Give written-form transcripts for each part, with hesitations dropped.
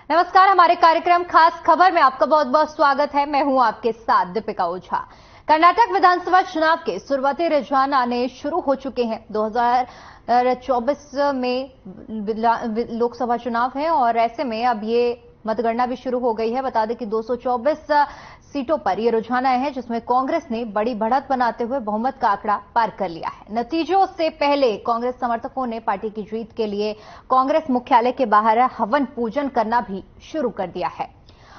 नमस्कार, हमारे कार्यक्रम खास खबर में आपका बहुत बहुत स्वागत है। मैं हूं आपके साथ दीपिका ओझा। कर्नाटक विधानसभा चुनाव के शुरुआती रुझान आने शुरू हो चुके हैं। 2024 में लोकसभा चुनाव है और ऐसे में अब ये मतगणना भी शुरू हो गई है। बता दें कि 224 सीटों पर ये रुझान आए हैं, जिसमें कांग्रेस ने बड़ी बढ़त बनाते हुए बहुमत का आंकड़ा पार कर लिया है। नतीजों से पहले कांग्रेस समर्थकों ने पार्टी की जीत के लिए कांग्रेस मुख्यालय के बाहर हवन पूजन करना भी शुरू कर दिया है।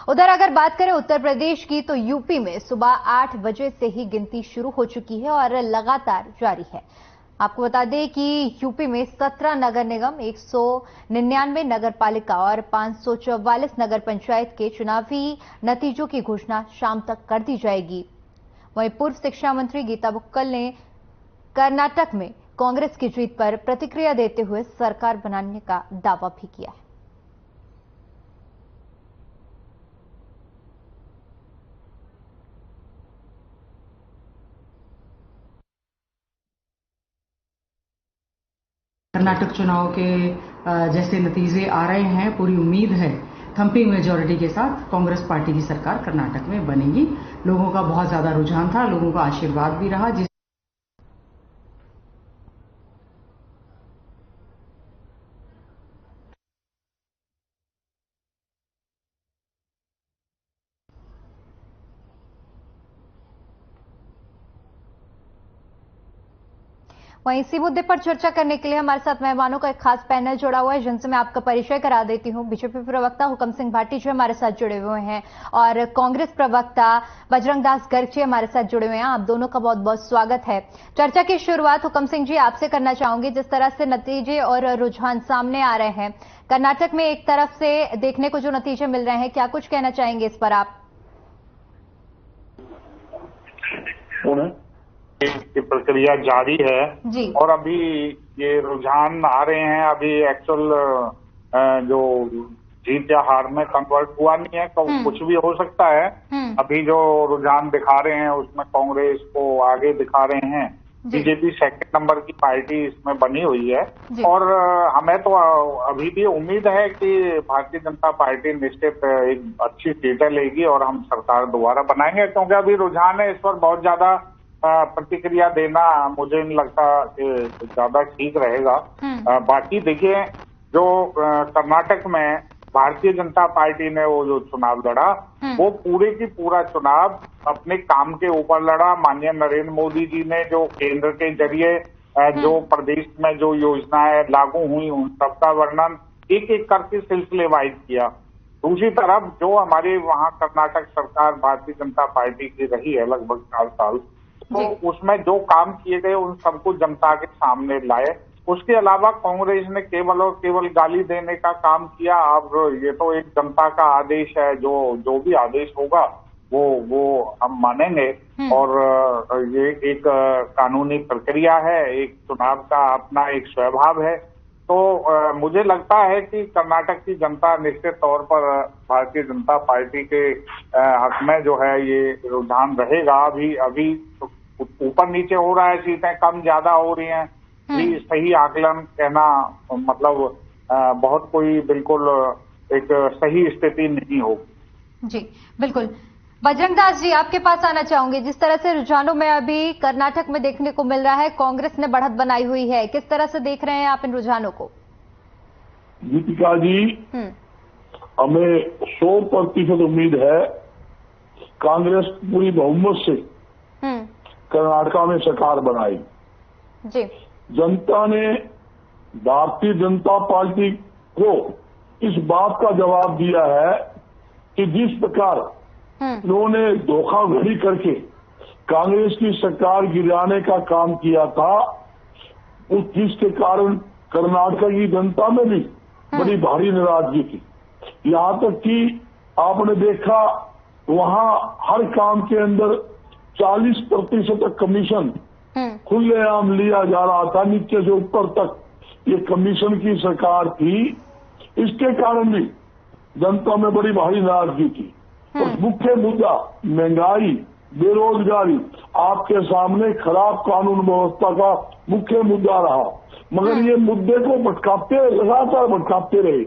उधर अगर बात करें उत्तर प्रदेश की, तो यूपी में सुबह 8 बजे से ही गिनती शुरू हो चुकी है और लगातार जारी है। आपको बता दें कि यूपी में 17 नगर निगम, 199 नगर पालिका और 544 नगर पंचायत के चुनावी नतीजों की घोषणा शाम तक कर दी जाएगी। वहीं पूर्व शिक्षा मंत्री गीता बुक्कल ने कर्नाटक में कांग्रेस की जीत पर प्रतिक्रिया देते हुए सरकार बनाने का दावा भी किया है। कर्नाटक चुनाव के जैसे नतीजे आ रहे हैं, पूरी उम्मीद है थम्पिंग मेजॉरिटी के साथ कांग्रेस पार्टी की सरकार कर्नाटक में बनेगी। लोगों का बहुत ज्यादा रुझान था, लोगों का आशीर्वाद भी रहा। वहीं इसी मुद्दे पर चर्चा करने के लिए हमारे साथ मेहमानों का एक खास पैनल जुड़ा हुआ है, जिनसे मैं आपका परिचय करा देती हूं। बीजेपी प्रवक्ता हुकम सिंह भाटी जी हमारे साथ जुड़े हुए हैं और कांग्रेस प्रवक्ता बजरंग दास गर्ग जी हमारे साथ जुड़े हुए हैं। आप दोनों का बहुत बहुत स्वागत है। चर्चा की शुरुआत हुकम सिंह जी आपसे करना चाहूंगी। जिस तरह से नतीजे और रुझान सामने आ रहे हैं कर्नाटक में, एक तरफ से देखने को जो नतीजे मिल रहे हैं, क्या कुछ कहना चाहेंगे इस पर आप? की प्रक्रिया जारी है और अभी ये रुझान आ रहे हैं। अभी एक्चुअल जो जीत या हार में कन्वर्ट हुआ नहीं है, तो कुछ भी हो सकता है। अभी जो रुझान दिखा रहे हैं उसमें कांग्रेस को आगे दिखा रहे हैं। बीजेपी सेकंड नंबर की पार्टी इसमें बनी हुई है और हमें तो अभी भी उम्मीद है कि भारतीय जनता पार्टी निश्चित एक अच्छी सीटें लेगी और हम सरकार दोबारा बनाएंगे, क्योंकि अभी रुझान है। इस पर बहुत ज्यादा प्रतिक्रिया देना मुझे नहीं लगता कि ज्यादा ठीक रहेगा। बाकी देखिए, जो कर्नाटक में भारतीय जनता पार्टी ने वो जो चुनाव लड़ा, वो पूरे की पूरा चुनाव अपने काम के ऊपर लड़ा। माननीय नरेंद्र मोदी जी ने जो केंद्र के जरिए जो प्रदेश में जो योजनाएं लागू हुई उन सबका वर्णन एक एक करके सिलसिलेवाइज किया। दूसरी तरफ जो हमारे वहाँ कर्नाटक सरकार भारतीय जनता पार्टी की रही है लगभग 4 साल, तो उसमें जो काम किए गए उन सबको जनता के सामने लाए। उसके अलावा कांग्रेस ने केवल और केवल गाली देने का काम किया। अब ये तो एक जनता का आदेश है, जो भी आदेश होगा वो हम मानेंगे और ये एक कानूनी प्रक्रिया है, एक चुनाव का अपना एक स्वभाव है। तो मुझे लगता है कि कर्नाटक की जनता निश्चित तौर पर भारतीय जनता पार्टी के हक में जो है ये रुझान रहेगा। अभी ऊपर नीचे हो रहा है, सीटें कम ज्यादा हो रही हैं, भी सही आकलन कहना मतलब बहुत कोई बिल्कुल एक सही स्थिति नहीं होगी। जी बिल्कुल। बजरंग दास जी आपके पास आना चाहूंगे। जिस तरह से रुझानों में अभी कर्नाटक में देखने को मिल रहा है, कांग्रेस ने बढ़त बनाई हुई है, किस तरह से देख रहे हैं आप इन रुझानों को? दीपिका जी, हमें 100% उम्मीद है कांग्रेस पूरी बहुमत से कर्नाटक में सरकार बनाई। जी। जनता ने भारतीय जनता पार्टी को इस बात का जवाब दिया है कि जिस प्रकार उन्होंने धोखाधड़ी करके कांग्रेस की सरकार गिराने का काम किया था, जिसके कारण कर्नाटक की जनता में भी बड़ी भारी नाराजगी थी। यहाँ तक कि आपने देखा वहाँ हर काम के अंदर 40% कमीशन खुलेआम लिया जा रहा था, नीचे से ऊपर तक ये कमीशन की सरकार थी। इसके कारण भी जनता में बड़ी भारी नाराजगी थी और मुख्य मुद्दा महंगाई, बेरोजगारी आपके सामने खराब कानून व्यवस्था का मुख्य मुद्दा रहा। मगर ये मुद्दे को भटकाते लगातार भटकाते रहे।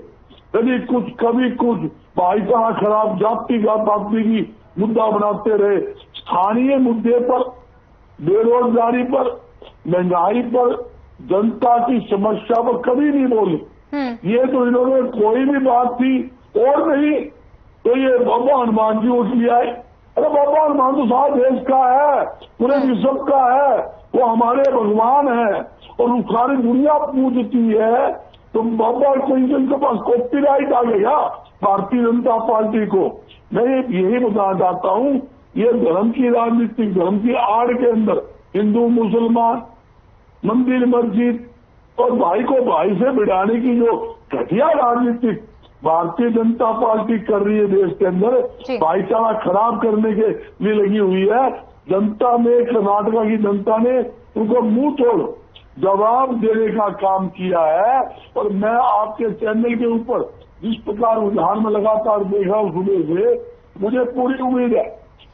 कभी कुछ भाईचारा खराब, जातिगत बातमी की मुद्दा बनाते रहे। स्थानीय मुद्दे पर, बेरोजगारी पर, महंगाई पर, जनता की समस्या पर कभी नहीं बोले। ये तो इन्होंने कोई भी बात थी और नहीं तो ये बाबा हनुमान जी उठ लिया है। अरे बाबा हनुमान तो सारा देश का है, पूरे विश्व का है, वो हमारे भगवान है और सारी दुनिया पूजती है। तो बाबा को इनके पास कॉपीराइट आ गया भारतीय जनता पार्टी को। मैं यही बताना चाहता हूँ, ये धर्म की राजनीति, धर्म की आड़ के अंदर हिंदू मुसलमान, मंदिर मस्जिद और भाई को भाई से भिड़ाने की जो घटिया राजनीति भारतीय जनता पार्टी कर रही है देश के अंदर, भाईचारा खराब करने के लिए लगी हुई है। जनता में, कर्नाटका की जनता ने उनको मुंह तोड़ जवाब देने का काम किया है। और मैं आपके चैनल के ऊपर जिस प्रकार रुझान में लगातार देखा हूं सुबह से, मुझे पूरी उम्मीद है,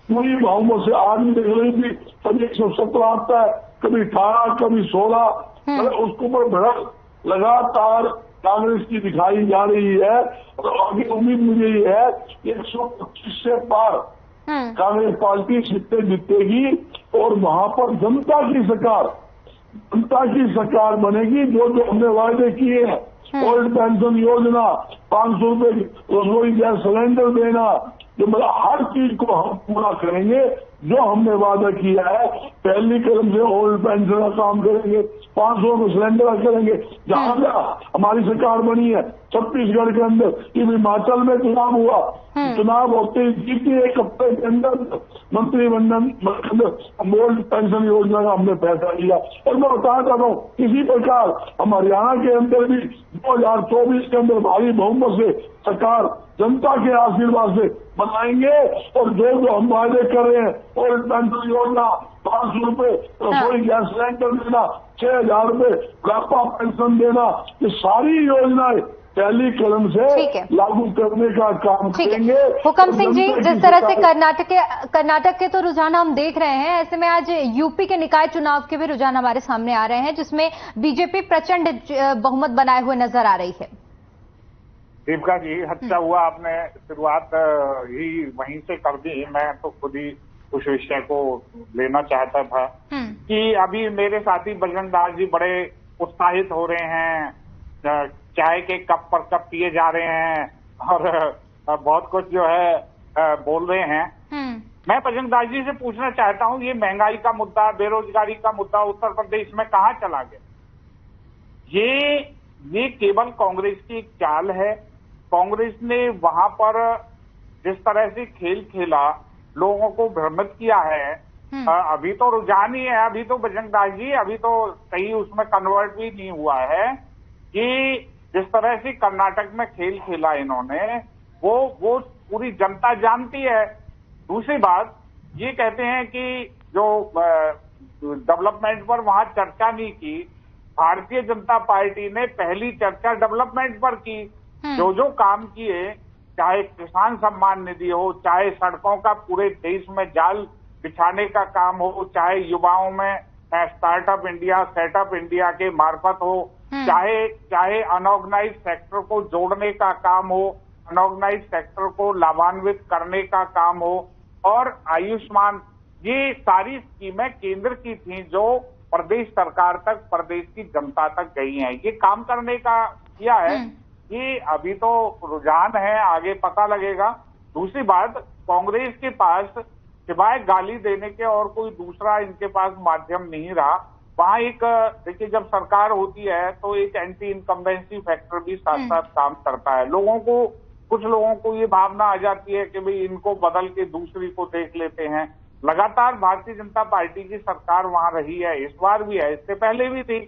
पूरी बहुमत से आज भी देख रही थी, कभी 117 आता है, कभी 18, कभी 16, उसके ऊपर भड़क लगातार कांग्रेस की दिखाई जा रही है। और आगे उम्मीद मुझे ये है कि 125 से पार कांग्रेस पार्टी सीटें जीतेगी और वहां पर जनता की सरकार बनेगी। जो हमने वायदे किए हैं, ओल्ड पेंशन योजना, 500 रुपए रसोई गैस सिलेंडर देना, जो मतलब हर चीज को हम पूरा करेंगे। जो हमने वादा किया है, पहली कदम से ओल्ड पेंशन का काम करेंगे, 500 में सिलेंडर का करेंगे। जहां जहां हमारी सरकार बनी है, छत्तीसगढ़ के अंदर, हिमाचल में चुनाव हुआ, चुनाव होते ही जीती 1 हफ्ते के अंदर मंत्रिमंडल ओल्ड पेंशन योजना का हमने फैसला लिया। और मैं बताना चाहता हूँ, इसी प्रकार हम हरियाणा के अंदर भी 2024 के अंदर भारी बहुमत से सरकार जनता के आशीर्वाद से बनाएंगे। और जो हम वायदे कर रहे हैं, ओल्ड पेंशन योजना, 500 रुपए रसोई गैस सिलेंडर देना, 6,000 रुपए बुढ़ापा पेंशन देना, ये सारी योजनाएं पहली कदम से लागू करने का काम करेंगे। हुकम सिंह जी, जिस तरह से कर्नाटक के तो रुझान हम देख रहे हैं, ऐसे में आज यूपी के निकाय चुनाव के भी रुझान हमारे सामने आ रहे हैं, जिसमें बीजेपी प्रचंड बहुमत बनाए हुए नजर आ रही है। दीपिका जी, अच्छा हुआ आपने शुरुआत ही वहीं से कर दी। मैं तो खुद ही उस विषय को लेना चाहता था कि अभी मेरे साथी बजरंग दास जी बड़े उत्साहित हो रहे हैं, चाय के कप पर कप पिए जा रहे हैं और बहुत कुछ जो है बोल रहे हैं। मैं बजरंग दास जी से पूछना चाहता हूं, ये महंगाई का मुद्दा, बेरोजगारी का मुद्दा उत्तर प्रदेश में कहां चला गया? ये केवल कांग्रेस की एक चाल है। कांग्रेस ने वहां पर जिस तरह से खेल खेला, लोगों को भ्रमित किया है। अभी तो रुझान ही है, अभी तो बजरंग दास जी, अभी तो सही उसमें कन्वर्ट भी नहीं हुआ है कि जिस तरह से कर्नाटक में खेल खेला इन्होंने, वो पूरी जनता जानती है। दूसरी बात, ये कहते हैं कि जो डेवलपमेंट पर वहां चर्चा नहीं की, भारतीय जनता पार्टी ने पहली चर्चा डेवलपमेंट पर की। जो काम किए, चाहे किसान सम्मान निधि हो, चाहे सड़कों का पूरे देश में जाल बिछाने का काम हो, चाहे युवाओं में स्टार्टअप इंडिया, सेटअप इंडिया के मार्फत हो, चाहे अनऑर्गेनाइज सेक्टर को जोड़ने का काम हो, अनऑर्गेनाइज सेक्टर को लाभान्वित करने का काम हो, और आयुष्मान, ये सारी स्कीमें केंद्र की थी जो प्रदेश सरकार तक, प्रदेश की जनता तक गई हैं। ये काम करने का किया है। ये अभी तो रुझान है, आगे पता लगेगा। दूसरी बात, कांग्रेस के पास सिवाय गाली देने के और कोई दूसरा इनके पास माध्यम नहीं रहा। वहां एक देखिए, जब सरकार होती है तो एक एंटी इनकम्बेंसी फैक्टर भी साथ साथ काम करता है। कुछ लोगों को ये भावना आ जाती है कि भाई इनको बदल के दूसरी को देख लेते हैं। लगातार भारतीय जनता पार्टी की सरकार वहां रही है, इस बार भी है, इससे पहले भी थी।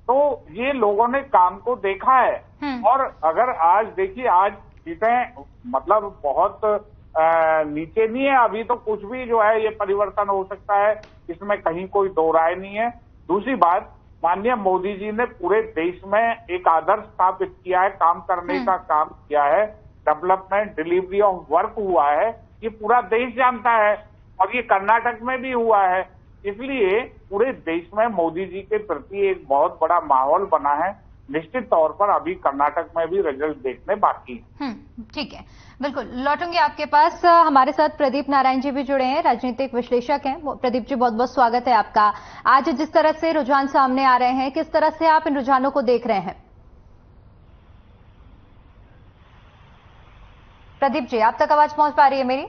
तो ये लोगों ने काम को देखा है। और अगर आज देखिए, आज सीटें मतलब बहुत नीचे नहीं है, अभी तो कुछ भी जो है ये परिवर्तन हो सकता है, इसमें कहीं कोई दो राय नहीं है। दूसरी बात, माननीय मोदी जी ने पूरे देश में एक आदर्श स्थापित किया है, काम करने का काम किया है, डेवलपमेंट, डिलीवरी ऑफ वर्क हुआ है, ये पूरा देश जानता है और ये कर्नाटक में भी हुआ है। इसलिए पूरे देश में मोदी जी के प्रति एक बहुत बड़ा माहौल बना है। निश्चित तौर पर अभी कर्नाटक में भी रिजल्ट देखने बाकी है। ठीक है, बिल्कुल लौटूंगी आपके पास। हमारे साथ प्रदीप नारायण जी भी जुड़े हैं, राजनीतिक विश्लेषक हैं। प्रदीप जी, बहुत बहुत स्वागत है आपका। आज जिस तरह से रुझान सामने आ रहे हैं, किस तरह से आप इन रुझानों को देख रहे हैं? प्रदीप जी, आप तक आवाज पहुंच पा रही है मेरी?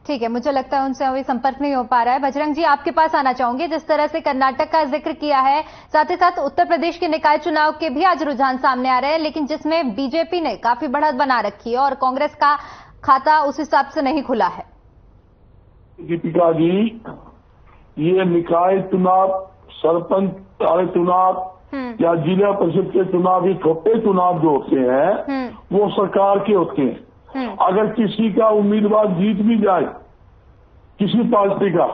ठीक है, मुझे लगता है उनसे अभी संपर्क नहीं हो पा रहा है। बजरंग जी, आपके पास आना चाहूंगी। जिस तरह से कर्नाटक का जिक्र किया है, साथ ही साथ उत्तर प्रदेश के निकाय चुनाव के भी आज रुझान सामने आ रहे हैं, लेकिन जिसमें बीजेपी ने काफी बढ़त बना रखी है और कांग्रेस का खाता उस हिसाब से नहीं खुला है। दीपिका जी, ये निकाय चुनाव, सरपंच वाले चुनाव या जिला परिषद के चुनाव, ये छोटे चुनाव जो होते हैं वो सरकार के होते हैं। अगर किसी का उम्मीदवार जीत भी जाए, किसी पार्टी का,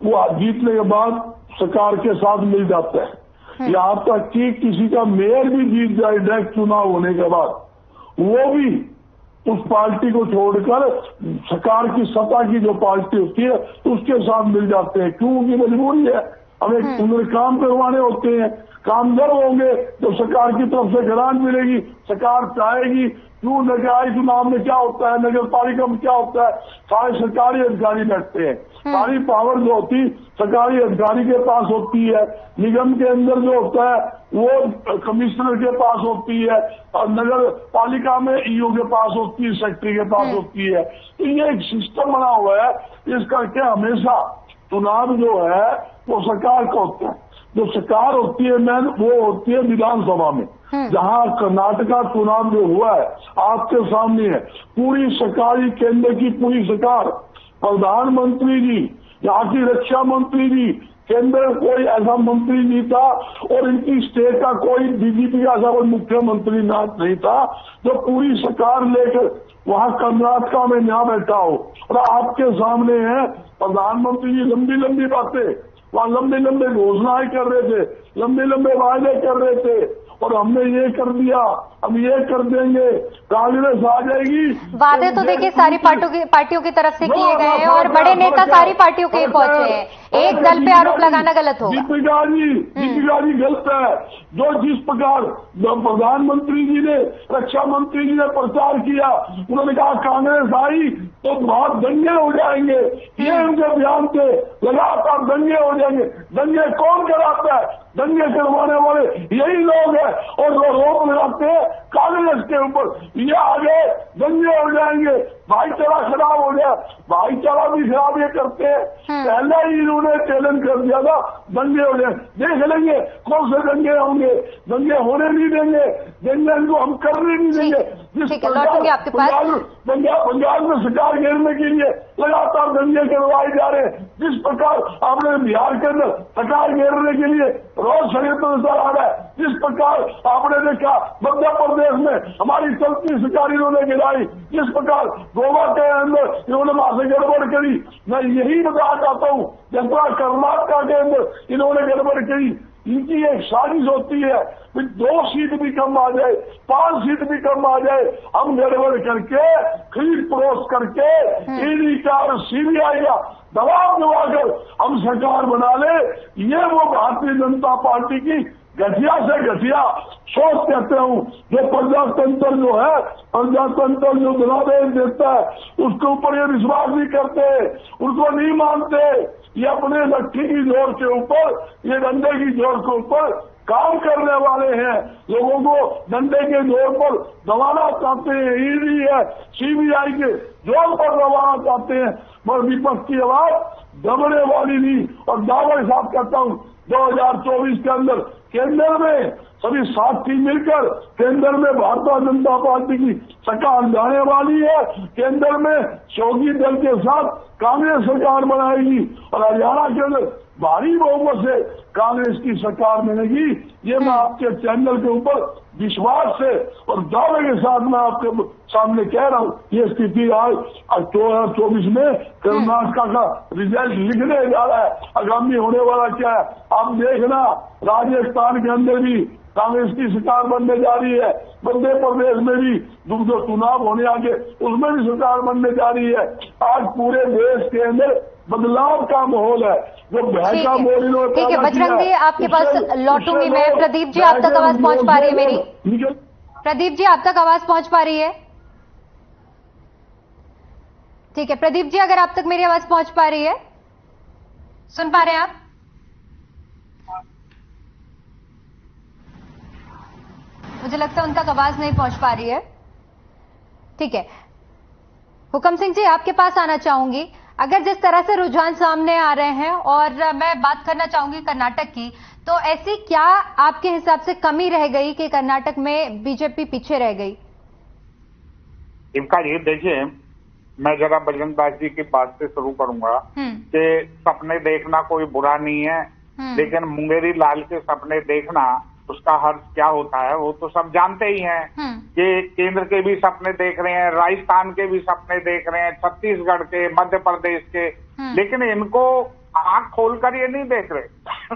वो जीतने के बाद सरकार के साथ मिल जाता है। यहाँ तक कि किसी का मेयर भी जीत जाए डायरेक्ट चुनाव होने के बाद, वो भी उस पार्टी को छोड़कर सरकार की सत्ता की जो पार्टी होती है उसके साथ मिल जाते हैं। क्यों? उनकी मजबूरी है, हमें उन्हें काम करवाने होते हैं। काम जब होंगे तो सरकार की तरफ से ग्रांट मिलेगी, सरकार चाहेगी। क्यों? निकाय चुनाव में क्या होता है, नगर पालिका में क्या होता है, सारे सरकारी अधिकारी बैठते हैं। सारी पावर जो होती सरकारी अधिकारी के पास होती है। निगम के अंदर जो होता है वो कमिश्नर के पास होती है, और नगर पालिका में ईओ के पास होती है, सेक्रेटरी के पास होती है। तो ये एक सिस्टम बना हुआ है। इस करके हमेशा चुनाव जो है वो सरकार का होता है। जो सरकार होती है मैन, वो होती है विधानसभा में। जहां कर्नाटका चुनाव जो हुआ है आपके सामने है, पूरी सरकारी केंद्र की पूरी सरकार, प्रधानमंत्री जी, यहाँ की रक्षा मंत्री जी, केंद्र कोई ऐसा मंत्री नहीं था, और इनकी स्टेट का कोई डीजीपी का ऐसा कोई मुख्यमंत्री नहीं था जो पूरी सरकार लेकर वहां कर्नाटका में यहाँ बैठा हो। और आपके सामने है प्रधानमंत्री जी लंबी लंबी बातें, वहां लंबे लंबे घोषणाएं कर रहे थे, लंबे लंबे वायदे कर रहे थे, और हमने ये कर दिया, हम ये कर देंगे, कांग्रेस आ जाएगी। वादे तो देखिए सारी पार्टियों की तरफ से किए गए हैं, और बड़े नेता सारी पार्टियों के पहुंचे हैं। एक दल पे आरोप लगाना गलत होगा। दीपिका जी गलत है। जो जिस प्रकार प्रधानमंत्री जी ने, रक्षा मंत्री जी ने प्रचार किया, उन्होंने कहा कांग्रेस आई तो बहुत दंगे हो जाएंगे, ये उनके बयान थे। लगातार दंगे हो जाएंगे। दंगे कौन कराता है? दंगे करवाने वाले यही लोग हैं, और रोक लगाते हैं कांग्रेस के ऊपर। ये आगे दंगे हो जाएंगे, भाईचारा खराब हो जाए। भाईचारा भी खराब ये करते हैं। पहले ही इन्होंने चैलेंज कर दिया था दंगे हो जाए। देख लेंगे कौन से दंगे होंगे, दंगे होने नहीं देंगे, दंगे इनको हम करने नहीं देंगे। जिस पंजाब में सरकार घेरने के लिए लगातार दंगे करवाए जा रहे हैं, जिस प्रकार आपने बिहार के अंदर सरकार घेरने के लिए रोज षड्यंत्र नजर आ रहा है, जिस प्रकार आपने देखा मध्य प्रदेश में हमारी चलती सरकार इन्होंने गिराई, जिस प्रकार गोवा के अंदर इन्होंने वहां से गड़बड़ करी। मैं यही बताना चाहता हूँ, जिस तरह कर्नाटका के अंदर इन्होंने गड़बड़ करी, इनकी एक साजिश होती है। 2 सीट भी कम आ जाए, 5 सीट भी कम आ जाए, हम गड़बड़ करके, खरीद परोस करके ईडी का और सीबीआई का दबाव दिलाकर हम सरकार बना ले। ये वो भारतीय जनता पार्टी की घटिया से घटिया सोच कहते हूँ। जो प्रजातंत्र जो है, प्रजातंत्र जो दलावेश देता है, उसके ऊपर ये विश्वास नहीं करते, उसको नहीं मानते। ये अपने लट्ठी की जोर के ऊपर, ये डंडे की जोर के ऊपर काम करने वाले हैं। लोगों को डंडे के जोर पर दबाना चाहते हैं। ईडी है, सीबीआई के जोर पर दबाना चाहते हैं, मगर विपक्ष की आवाज दबने वाली नहीं। और दावा के साथ कहता हूँ, 2024 के अंदर केंद्र में सभी साथी मिलकर केंद्र में भारतीय जनता पार्टी की सरकार जाने वाली है। केंद्र में योगी दल के साथ कांग्रेस सरकार बनाएगी, और हरियाणा के अंदर भारी बहुमत से कांग्रेस की सरकार बनेगी। ये मैं आपके चैनल के ऊपर विश्वास से और दावे के साथ मैं आपके सामने कह रहा हूँ। ये स्थिति आज 2024 में कर्नाटका का रिजल्ट लिखने जा रहा है। आगामी होने वाला क्या है आप देखना। राजस्थान के अंदर भी कांग्रेस की सरकार बनने जा रही है। मध्य प्रदेश में भी जो चुनाव होने आगे उसमें भी सरकार बनने जा रही है। आज पूरे देश के अंदर बदलाव का माहौल है। जो भय का माहौल इन्होंने ठीक है बजरंग जी, आपके पास लौटूंगी मैं। प्रदीप जी, आप तक आवाज पहुंच पा रही है मेरी? प्रदीप जी, आप तक आवाज पहुंच पा रही है? ठीक है प्रदीप जी, अगर आप तक मेरी आवाज पहुंच पा रही है, सुन पा रहे हैं आप? मुझे लगता है उन तक आवाज नहीं पहुंच पा रही है। ठीक है, हुक्म सिंह जी आपके पास आना चाहूंगी। अगर जिस तरह से रुझान सामने आ रहे हैं और मैं बात करना चाहूंगी कर्नाटक की, तो ऐसी क्या आपके हिसाब से कमी रह गई कि कर्नाटक में बीजेपी पीछे रह गई? इनका ये देखिए, मैं जरा बजरंग दास जी की बात से शुरू करूंगा कि सपने देखना कोई बुरा नहीं है, लेकिन मुंगेरी लाल के सपने देखना उसका हर्ष क्या होता है वो तो सब जानते ही हैं कि केंद्र के भी सपने देख रहे हैं, राजस्थान के भी सपने देख रहे हैं, छत्तीसगढ़ के, मध्य प्रदेश के, लेकिन इनको आंख खोलकर ये नहीं देख रहे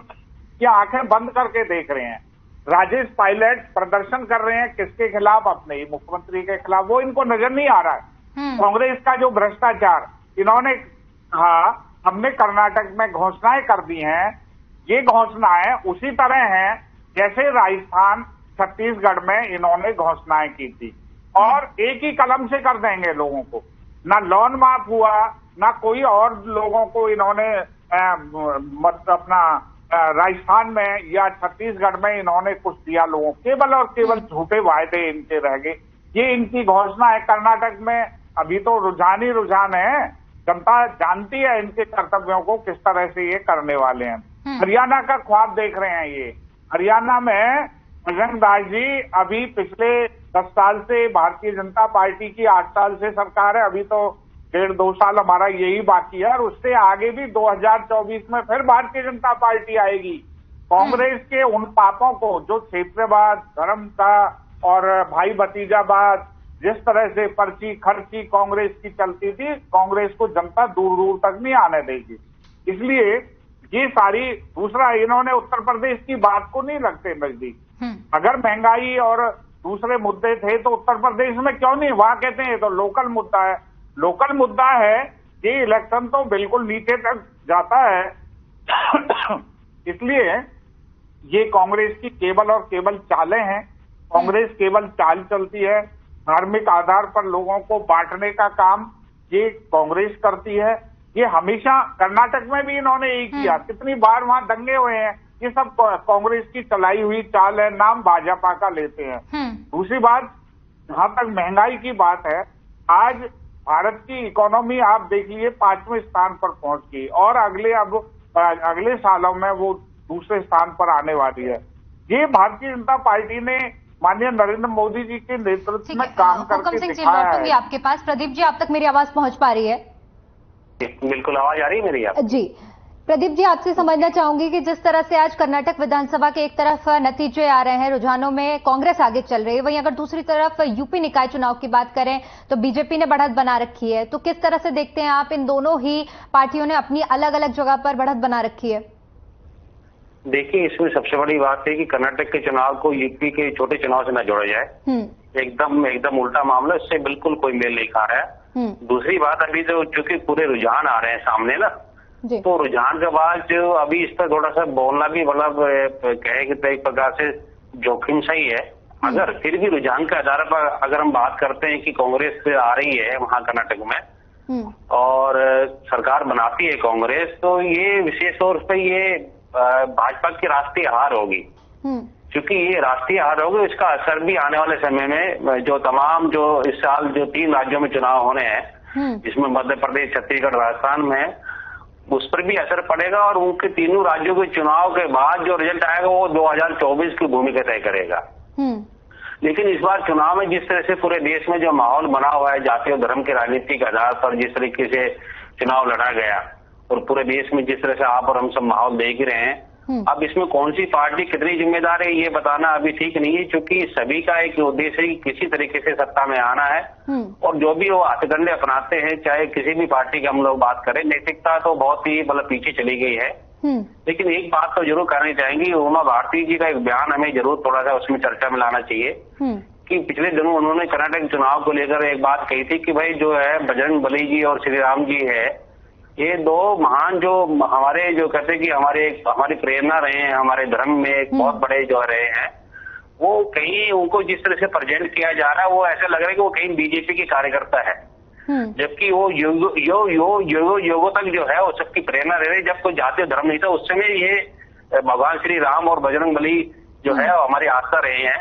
कि आंखें बंद करके देख रहे हैं। राजेश पायलट प्रदर्शन कर रहे हैं किसके खिलाफ? अपने ही मुख्यमंत्री के खिलाफ। वो इनको नजर नहीं आ रहा है। कांग्रेस का जो भ्रष्टाचार, इन्होंने कहा हमने कर्नाटक में घोषणाएं कर दी हैं, ये घोषणाएं उसी तरह हैं जैसे राजस्थान छत्तीसगढ़ में इन्होंने घोषणाएं की थी, और एक ही कलम से कर देंगे लोगों को। ना लोन माफ हुआ, ना कोई और लोगों को इन्होंने अपना राजस्थान में या छत्तीसगढ़ में इन्होंने कुछ दिया लोगों, केवल और केवल झूठे वायदे इनके रह गए। ये इनकी घोषणा है। कर्नाटक में अभी तो रुझान ही रुझान है, जनता जानती है इनके कर्तव्यों को किस तरह से ये करने वाले हैं। हरियाणा का ख्वाब देख रहे हैं ये। हरियाणा में बजरंग दास जी अभी पिछले 10 साल से भारतीय जनता पार्टी की 8 साल से सरकार है, अभी तो 1.5-2 साल हमारा यही बाकी है, और उससे आगे भी 2024 में फिर भारतीय जनता पार्टी आएगी। कांग्रेस के उन पापों को जो क्षेत्रवाद, धर्म का और भाई भतीजावाद, जिस तरह से पर्ची खर्ची कांग्रेस की चलती थी, कांग्रेस को जनता दूर दूर तक नहीं आने देगी। इसलिए ये सारी, दूसरा इन्होंने उत्तर प्रदेश की बात को नहीं लगते नजदीक। अगर महंगाई और दूसरे मुद्दे थे तो उत्तर प्रदेश में क्यों नहीं? वहां कहते हैं तो लोकल मुद्दा है। लोकल मुद्दा है, ये इलेक्शन तो बिल्कुल नीचे तक जाता है। इसलिए ये कांग्रेस की केवल और केवल चालें हैं। कांग्रेस केवल चाल चलती है, धार्मिक आधार पर लोगों को बांटने का काम ये कांग्रेस करती है। ये हमेशा कर्नाटक में भी इन्होंने यही किया, कितनी बार वहां दंगे हुए हैं। ये सब कांग्रेस की चलाई हुई चाल है, नाम भाजपा का लेते हैं। दूसरी बात, जहां तक महंगाई की बात है, आज भारत की इकोनॉमी आप देखिए 5वें स्थान पर पहुंच गई, और अगले सालों में वो दूसरे स्थान पर आने वाली है। ये भारतीय जनता पार्टी ने माननीय नरेंद्र मोदी जी के नेतृत्व में काम करके दिखाया है। आपके पास प्रदीप जी, आप तक मेरी आवाज पहुंच पा रही है? बिल्कुल, आवाज आ रही है मेरी? आप जी प्रदीप जी, आपसे समझना चाहूंगी कि जिस तरह से आज कर्नाटक विधानसभा के एक तरफ नतीजे आ रहे हैं, रुझानों में कांग्रेस आगे चल रही है, वहीं अगर दूसरी तरफ यूपी निकाय चुनाव की बात करें तो बीजेपी ने बढ़त बना रखी है, तो किस तरह से देखते हैं आप? इन दोनों ही पार्टियों ने अपनी अलग अलग जगह पर बढ़त बना रखी है। देखिए, इसमें सबसे बड़ी बात है कि कर्नाटक के चुनाव को यूपी के छोटे चुनाव से न जोड़ा जाए। एकदम उल्टा मामला, इससे बिल्कुल कोई मेल नहीं खा रहा है। दूसरी बात, अभी तो चूंकि पूरे रुझान आ रहे हैं सामने ना, तो रुझान के बाद जो अभी इस पर थोड़ा सा बोलना भी मतलब कहे कि एक प्रकार से जोखिम सही है। अगर फिर भी रुझान के आधार पर अगर हम बात करते हैं कि कांग्रेस आ रही है वहां कर्नाटक में और सरकार बनाती है कांग्रेस, तो ये विशेष तौर पर ये भाजपा की राष्ट्रीय हार होगी। क्योंकि ये राष्ट्रीय हार होगी, इसका असर भी आने वाले समय में जो तमाम जो इस साल जो 3 राज्यों में चुनाव होने हैं, जिसमें मध्य प्रदेश, छत्तीसगढ़, राजस्थान में, उस पर भी असर पड़ेगा। और उनके तीनों राज्यों के चुनाव के बाद जो रिजल्ट आएगा वो 2024 की भूमिका तय करेगा। लेकिन इस बार चुनाव में जिस तरह से पूरे देश में जो माहौल बना हुआ है, जाति और धर्म के राजनीति के आधार पर जिस तरीके से चुनाव लड़ा गया, और पूरे देश में जिस तरह से आप और हम सब माहौल देख रहे हैं, अब इसमें कौन सी पार्टी कितनी जिम्मेदार है ये बताना अभी ठीक नहीं है, क्योंकि सभी का एक उद्देश्य है कि किसी तरीके से सत्ता में आना है। और जो भी वो हथकंडे अपनाते हैं, चाहे किसी भी पार्टी की हम लोग बात करें, नैतिकता तो बहुत ही मतलब पीछे चली गई है। लेकिन एक बात तो जरूर करनी चाहेंगी, उमा भारती जी का एक बयान हमें जरूर थोड़ा सा उसमें चर्चा में लाना चाहिए कि पिछले दिनों उन्होंने कर्नाटक चुनाव को लेकर एक बात कही थी कि भाई जो है बजरंग बली जी और श्री राम जी है, ये दो महान जो हमारे जो कहते हैं कि हमारी प्रेरणा रहे हैं, हमारे धर्म में एक बहुत बड़े जो रहे हैं, वो कहीं उनको जिस तरह से प्रेजेंट किया जा रहा है वो ऐसा लग रहा है कि वो कहीं बीजेपी के कार्यकर्ता है, जबकि वो युगों तक जो है वो सबकी प्रेरणा रह रही। जब कोई जातीय धर्म नहीं था उस समय ये भगवान श्री राम और बजरंग बली जो है हमारी आस्था रहे हैं।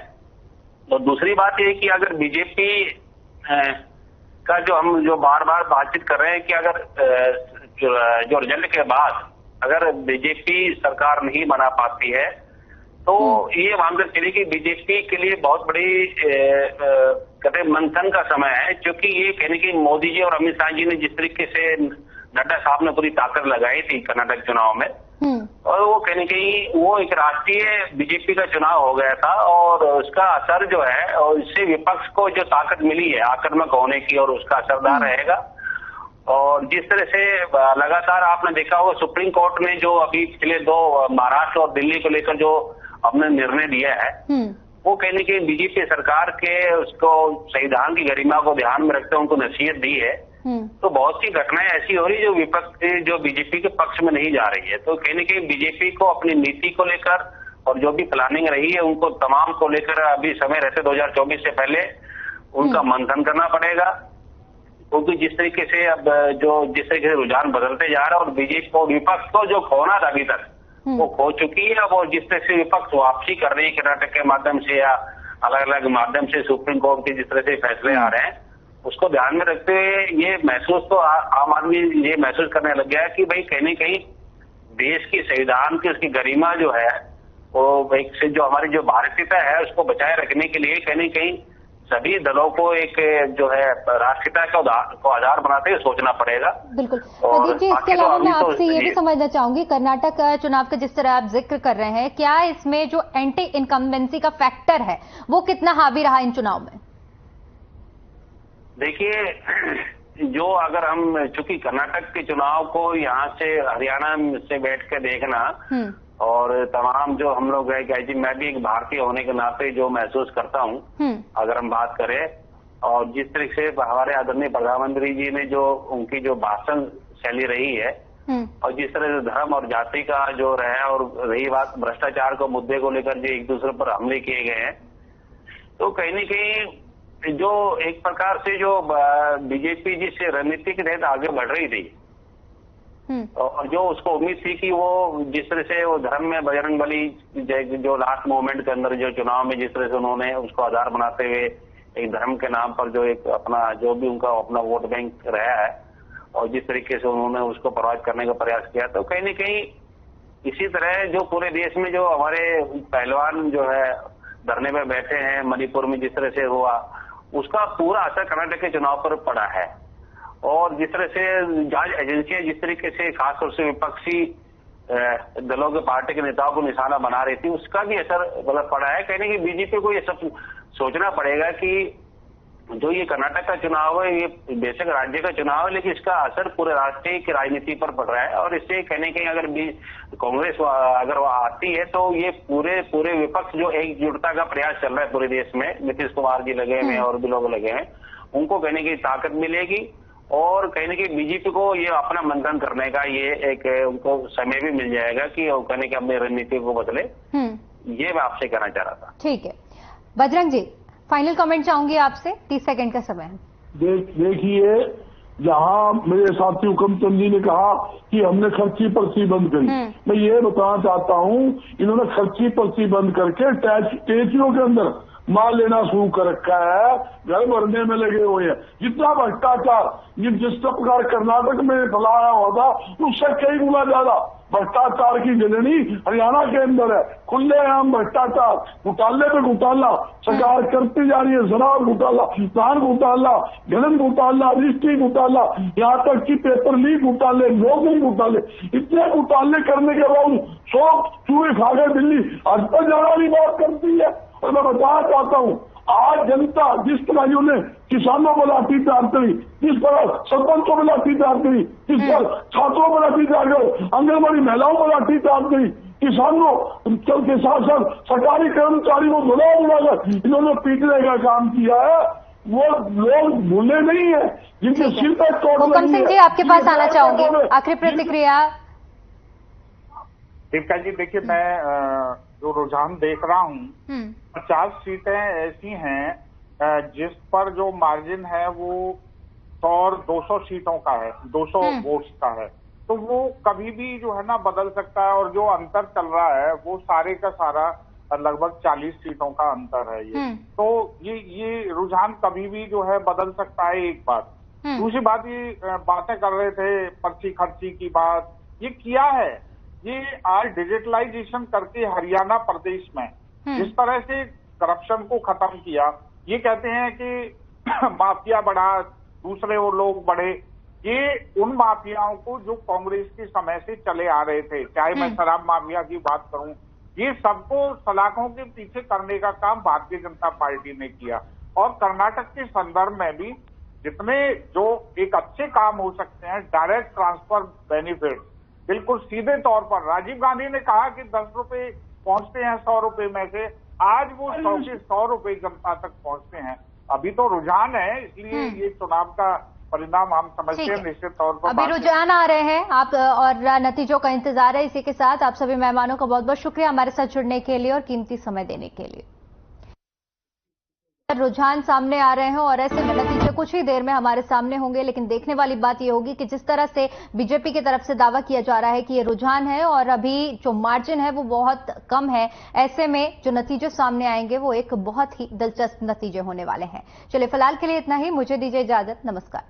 तो दूसरी बात ये कि अगर बीजेपी का जो हम जो बार बार बातचीत कर रहे हैं कि अगर जो रिजल्ट के बाद अगर बीजेपी सरकार नहीं बना पाती है तो ये मानकर चलिए कि बीजेपी के लिए बहुत बड़ी कहते मंथन का समय है, क्योंकि ये कहने की मोदी जी और अमित शाह जी ने जिस तरीके से नड्डा साहब ने पूरी ताकत लगाई थी कर्नाटक चुनाव में, और वो कहने की वो एक राष्ट्रीय बीजेपी का चुनाव हो गया था और उसका असर जो है और इससे विपक्ष को जो ताकत मिली है आक्रामक होने की और उसका असरदार रहेगा। और जिस तरह से लगातार आपने देखा होगा सुप्रीम कोर्ट ने जो अभी पिछले दो महाराष्ट्र और दिल्ली को लेकर जो अपने निर्णय दिया है वो कहने की बीजेपी सरकार के उसको संविधान की गरिमा को ध्यान में रखते हुए उनको नसीहत दी है। तो बहुत सी घटनाएं ऐसी हो रही जो विपक्ष जो बीजेपी के पक्ष में नहीं जा रही है। तो कहने की बीजेपी को अपनी नीति को लेकर और जो भी प्लानिंग रही है उनको तमाम को लेकर अभी समय रहते 2024 से पहले उनका मंथन करना पड़ेगा, क्योंकि जिस तरीके से अब जिस तरीके से रुझान बदलते जा रहा है और बीजेपी को विपक्ष को जो खोना था अभी तक वो खो चुकी है। अब और जिस तरह से विपक्ष वापसी कर रही है कर्नाटक के माध्यम से या अलग अलग माध्यम से सुप्रीम कोर्ट के जिस तरह से फैसले आ रहे हैं उसको ध्यान में रखते हुए ये महसूस तो आम आदमी ये महसूस करने लग गया है कि भाई कहीं कहीं देश की संविधान की उसकी गरिमा जो है वो एक से जो हमारी जो भारतीयता है उसको बचाए रखने के लिए कहीं कहीं सभी दलों को एक जो है राष्ट्रीयता को आधार बनाते हुए सोचना पड़ेगा। बिल्कुल प्रदीप जी, इसके अलावा मैं आपसे ये भी समझना चाहूंगी, कर्नाटक चुनाव का जिस तरह आप जिक्र कर रहे हैं, क्या इसमें जो एंटी इनकम्बेंसी का फैक्टर है वो कितना हावी रहा इन चुनाव में? देखिए, जो अगर हम चूंकि कर्नाटक के चुनाव को यहाँ से हरियाणा से बैठ के देखना और तमाम जो हम लोग है कि मैं भी एक भारतीय होने के नाते जो महसूस करता हूँ अगर हम बात करें, और जिस तरीके से हमारे आदरणीय प्रधानमंत्री जी ने जो उनकी जो भाषण शैली रही है और जिस तरह से धर्म और जाति का जो रहा और रही बात भ्रष्टाचार को मुद्दे को लेकर जो एक दूसरे पर हमले किए गए हैं, तो कहीं न कहीं जो एक प्रकार से जो बीजेपी जिस रणनीति के तहत आगे बढ़ रही थी और जो उसको उम्मीद थी कि वो जिस तरह से वो धर्म में बजरंग बली जो लास्ट मोमेंट के अंदर जो चुनाव में जिस तरह से उन्होंने उसको आधार बनाते हुए एक धर्म के नाम पर जो एक अपना जो भी उनका अपना वोट बैंक रहा है और जिस तरीके से उन्होंने उसको प्रभावित करने का प्रयास किया, तो कहीं न कहीं इसी तरह जो पूरे देश में जो हमारे पहलवान जो है धरने में बैठे हैं मणिपुर में जिस तरह से हुआ उसका पूरा असर कर्नाटक के चुनाव पर पड़ा है। और जिस तरह से जांच एजेंसियां जिस तरीके से खासतौर से विपक्षी दलों के पार्टी के नेताओं को निशाना बना रही थी उसका भी असर मतलब पड़ा है। कहने की बीजेपी को ये सब सोचना पड़ेगा कि जो ये कर्नाटक का चुनाव है ये बेशक राज्य का चुनाव है लेकिन इसका असर पूरे राष्ट्रीय की राजनीति पर पड़ रहा है और इससे कहने कहीं अगर कांग्रेस अगर वो आती है तो ये पूरे विपक्ष जो एकजुटता का प्रयास चल रहा है पूरे देश में, नीतीश कुमार जी लगे हुए हैं और भी लोग लगे हैं, उनको कहने की ताकत मिलेगी और कहीं न कहीं बीजेपी को ये अपना मंथन करने का ये एक उनको समय भी मिल जाएगा कि वो कहने की अपनी रणनीति को बदले। ये मैं आपसे कहना चाह रहा था। ठीक है, बजरंग जी फाइनल कमेंट चाहूंगी आपसे, 30 सेकंड का समय है। देखिए, जहां मेरे साथी हुकम चंद जी ने कहा कि हमने खर्ची पर्ची बंद करी, मैं ये बताना चाहता हूं इन्होंने खर्ची पर्ची बंद करके टैक्सियों के अंदर माल लेना शुरू कर रखा है, घर भरने में लगे हुए हैं। जितना भ्रष्टाचार जिस प्रकार कर्नाटक में फैलाया हुआ था उससे कई गुना ज्यादा भ्रष्टाचार की जननी हरियाणा के अंदर है। खुलेआम भ्रष्टाचार, घोटाले पे घोटाला सरकार करती जा रही है, शराब घोटाला, धान घोटाला, गलन घोटाला, रजिस्ट्री घोटाला, यहाँ तक कि पेपर लीक घोटाले, नौकरी घोटाले, इतने घोटाले करने के बाद 100 चूहे खा गए दिल्ली, आज तक जाने वाली बात करती है। और मैं बताना चाहता हूँ आज जनता जिस तरह ने किसानों को लाठीचार्ज करी, जिस तरह सरपंचों को लाठीचार्ज करी, जिस पर छात्रों को लाठीचार्ज करी, आंगनबाड़ी महिलाओं को लाठीचार्ज करी, किसानों के साथ साथ सरकारी कर्मचारियों को बुलाकर इन्होंने पीटने का काम किया है। वो लोग भूले नहीं है जिनके सिर पर चोट लगी है। हुकम सिंह जी, आपके पास आना चाहूंगी, आखिरी प्रतिक्रिया। दीपिका जी, देखिए, मैं जो रुझान देख रहा हूँ, 50 सीटें ऐसी हैं जिस पर जो मार्जिन है वो 100 और 200 सीटों का है, 200 वोट्स का है। तो वो कभी भी जो है ना बदल सकता है, और जो अंतर चल रहा है वो सारे का सारा लगभग 40 सीटों का अंतर है ये। तो ये रुझान कभी भी जो है बदल सकता है, एक बात। दूसरी बात, ये बातें कर रहे थे पर्ची खर्ची की बात, ये किया है, ये आज डिजिटलाइजेशन करके हरियाणा प्रदेश में जिस तरह से करप्शन को खत्म किया, ये कहते हैं कि माफिया बढ़ा, दूसरे वो लोग बढ़े, ये उन माफियाओं को जो कांग्रेस के समय से चले आ रहे थे, चाहे मैं शराब माफिया की बात करूं, ये सबको सलाखों के पीछे करने का काम भारतीय जनता पार्टी ने किया। और कर्नाटक के संदर्भ में भी जितने जो एक अच्छे काम हो सकते हैं, डायरेक्ट ट्रांसफर बेनिफिट, बिल्कुल सीधे तौर पर राजीव गांधी ने कहा कि 10 रुपए पहुंचते हैं 100 रुपए में से, आज वो 100 के 100 रुपए जनता तक पहुंचते हैं। अभी तो रुझान है, इसलिए ये चुनाव का परिणाम हम समझते हैं निश्चित तौर पर। अभी रुझान आ रहे हैं आप और नतीजों का इंतजार है। इसी के साथ आप सभी मेहमानों का बहुत बहुत शुक्रिया हमारे साथ जुड़ने के लिए और कीमती समय देने के लिए। रुझान सामने आ रहे हैं और ऐसे में नतीजे कुछ ही देर में हमारे सामने होंगे, लेकिन देखने वाली बात यह होगी कि जिस तरह से बीजेपी की तरफ से दावा किया जा रहा है कि ये रुझान है और अभी जो मार्जिन है वो बहुत कम है, ऐसे में जो नतीजे सामने आएंगे वो एक बहुत ही दिलचस्प नतीजे होने वाले हैं। चलिए, फिलहाल के लिए इतना ही, मुझे दीजिए इजाजत, नमस्कार।